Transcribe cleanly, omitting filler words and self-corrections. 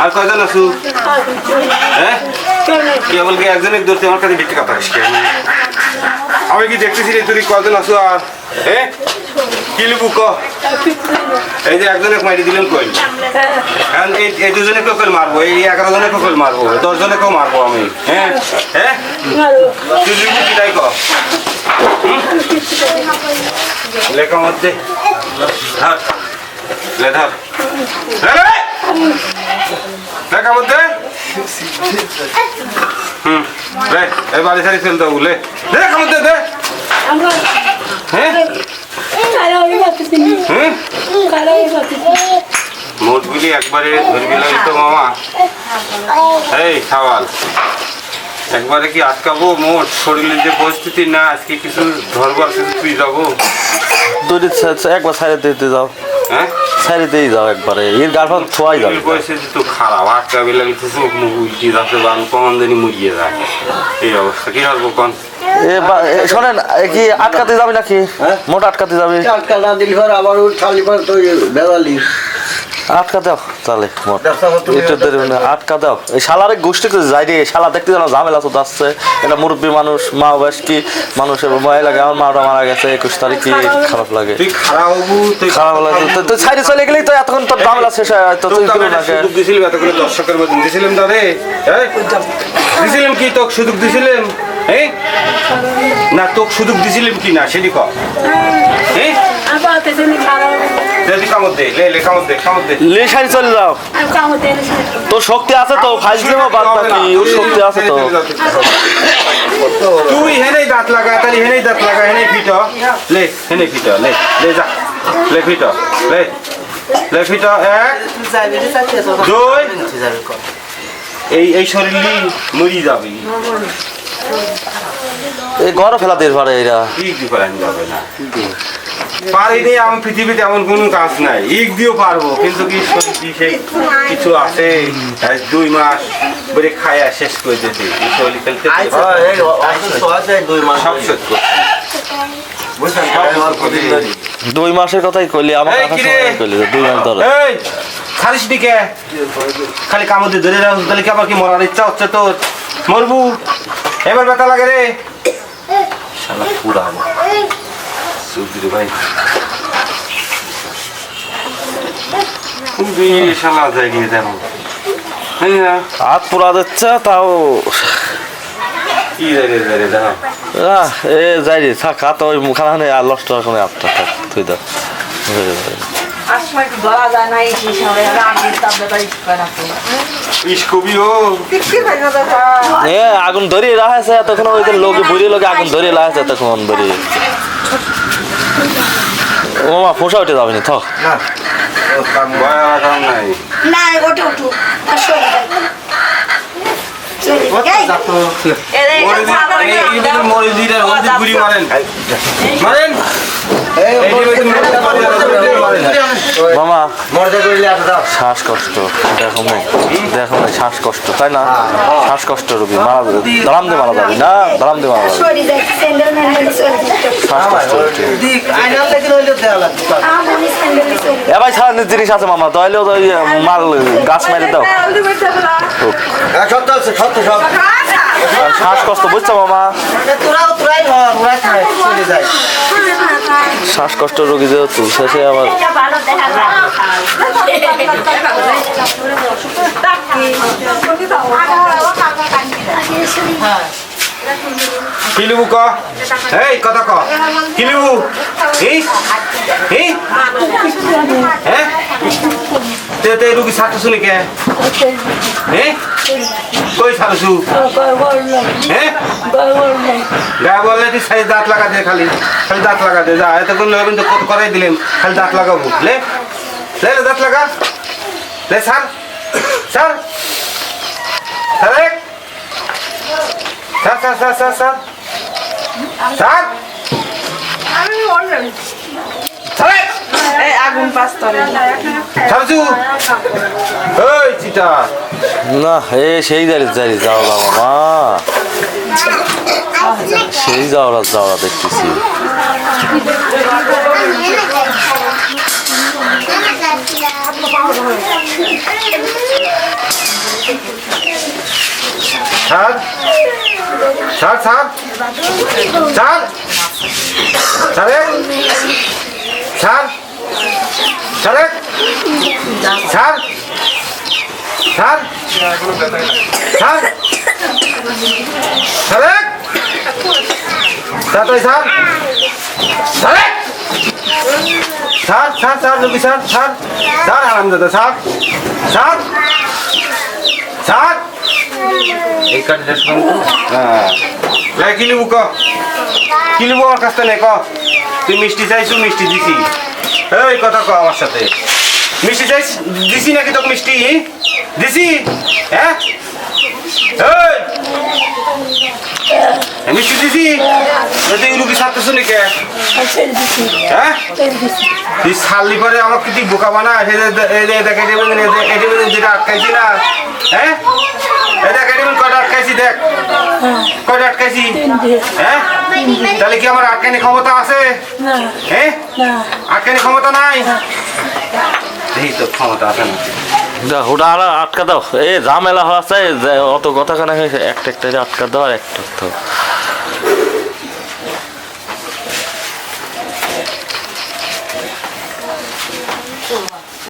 আর কয়জন আছো হ্যাঁ কেবল কি একজনের ধরতে আমার কাছে বিক্রি কথা আসছে আমি কি দেখতেছি রে তুই কয়জন আছো আর হ্যাঁ কি লিখবো ক এই যে একজনে মাইরে দিলেন কই কারণ এই দুজনে কল মারবো এই 11 জনে কল মারবো 10 জনে কেউ মারবো আমি হ্যাঁ হ্যাঁ তুই লিখবো কি তাই ক লেখা মধ্যে ধর লে ধর লেখা মধ্যে রে এই বাড়ি সারি চলতে বলে লেখা মধ্যে দে হ্যাঁ মোটগুলি একবারে ধরবি লাগি তো মামা এই সওয়াল একবারে কি আটকাবো মোট শরীরের যে পরিস্থিতি না আজকে কিছু ধরবার কিছু তুই যাবো একবার সাইডে দিতে যাও হ্যাঁ সাইডে দিয়ে যাও একবারে এর গালফা ছোঁয়াই যাবে পরিস্থিতি তো খারাপ আটকাবি লাগলে তো চোখ মুখ উল্টি যাচ্ছে বা কমানদানি মুড়িয়ে যায় এই অবস্থা কি করবো কোন শোনেন কি আটকাতে যাবে নাকি মোট আটকাতে যাবে আটকানা দিলি আবার খালিবার তো বেলালি আটকা দাও তাহলে আটকা দাও এই শালারে গোষ্ঠী যাই রে শালা দেখতে জানো ঝামেলা তো আসছে এটা মুরব্বী মানুষ মা বয়স কি মানুষের ভয় লাগে আমার মাটা মারা গেছে 21 তারিখ কি খারাপ লাগে তুই খারাপ লাগে তুই সাইডে চলে গেলেই তো এতক্ষণ তোর ঝামেলা শেষ হয় তো তুই কি না দিছিলাম এতক্ষণ দর্শকের মধ্যে দিছিলাম দারে দিছিলাম কি তোকে সুযোগ দিছিলাম হ্যাঁ না তোকে সুযোগ দিছিলাম কি না সেটি ক হ্যাঁ লে সাইড চলে যাও তোর শক্তি আছে তো ফাইজ দেব বাদ বাকি ওর শক্তি আছে তো তুই হেনেই দাঁত লাগা তাহলে হেনেই দাঁত লাগা হেনেই ফিট লে হেনেই ফিট লে লে যা লে ফিট লে লে ফিট এক দুই এই শরীর মরি যাবি এই ঘরে ফেলা দিয়ে পারে এরা কি করেন যাবে না পারিনি আমি পৃথিবীতে এমন কোনো কাজ নাই ইক দিয়েও পারবো কিন্তু কি সেই কিছু আছে 2 মাস বলে খায়া শেষ করে দিতে সব 2 মাসের কথাই কইলি আমার কথা কইলি 2 মাস ধরে এই খালিস দিকে খালি কামড় ধরে রাখো তাহলে কি আবার কি মরার ইচ্ছা হচ্ছে তোর মরবু এবার ব্যথা লাগে রে শালা পুরা সুবিধা ভাই শালা যাই গিয়ে দেখো হাত পুরা দিচ্ছে তাও কি রে দেখো এ যাই রে থাক হাত ওই মুখানে আর লষ্ট করে হাতটা থাক তুই দাও আগুন ধরিয়ে রাখাছে তখন ওই লোকে বুড়ি লোকে আগুন ধরিয়ে রাখাছে তখন ধরিয়ে ও মা ফোসা উঠে যাবে না থাক মামা শ্বাসকষ্ট দেখো দেখো শ্বাসকষ্ট তাই না শ্বাসকষ্ট রোগী মারা যাবে দাঁড়াম দিয়ে মারা যাবে না দাঁড়াম দিয়ে মারা যাবে শ্বাসকষ্ট এ ভাই সারা জিনিস আছে মামা তাহলেও তো মাল গাছ মেরে দাও শ্বাসকষ্ট বুঝছো মামা শ্বাসকষ্ট রোগী যেহেতু শেষে আবার কিলিবু ক এই কথা ক কিলিবু এই এই হ্যাঁ তে রুগী সাথে শুনে কে হ্যাঁ কই সারছু হ্যাঁ গায়ে বললে তুই সাইজ দাঁত লাগা দে খালি দাঁত লাগা দে যা এতক্ষণ কিন্তু কত করাই দিলেন খালি দাঁত লাগাবো লে লে দাঁত লাগা লে sir sir sir sir sir sir sir sir sir আগুন পাস্তরে সারছু ওই চিটা না এ সেই দাঁড়িয়ে যাও বাবা মা সেই যাওয়া দেখতেছি ছাড় ছাড় ছাড় ছাড় ছাড়ে ছাড় ছাড়ে ছাড় ছাড় ছাড় ছাড়ে ছাড় তুই ছাড় ছাড়ে ছাড় ছাড় ছাড় রবি ছাড় ছাড় ছাড় আরামদাদা ছাড় ছাড় ছাড় এই কাজটা শুনুন হ্যাঁ কি লিবু ক কি লিবু আমার কাছ থেকে ক তুই মিষ্টি চাইছু মিষ্টি দিছি এই কথা ক আমার সাথে মিষ্টি চাইছ দিছি নাকি তোকে মিষ্টি দিছি হ্যাঁ এই মিষ্টি দিছি তুই রুগী ছাড়তেছ নাকি হ্যাঁ তুই ছাড়লি পরে আমার কি তুই বোকা বানা দেখে যেটা আটকাইছি না হ্যাঁ দেখ কয়টা আটকাইছি দেখ কয়টা আটকাইছি হ্যাঁ তাহলে কি আমার আটকানি ক্ষমতা আছে হ্যাঁ আটকানি ক্ষমতা নাই এই তো ক্ষমতা আছে না ওটা আর আটকা দাও এই ঝামেলা হচ্ছে অত কথা কেন একটা একটা আটকা দাও আর একটা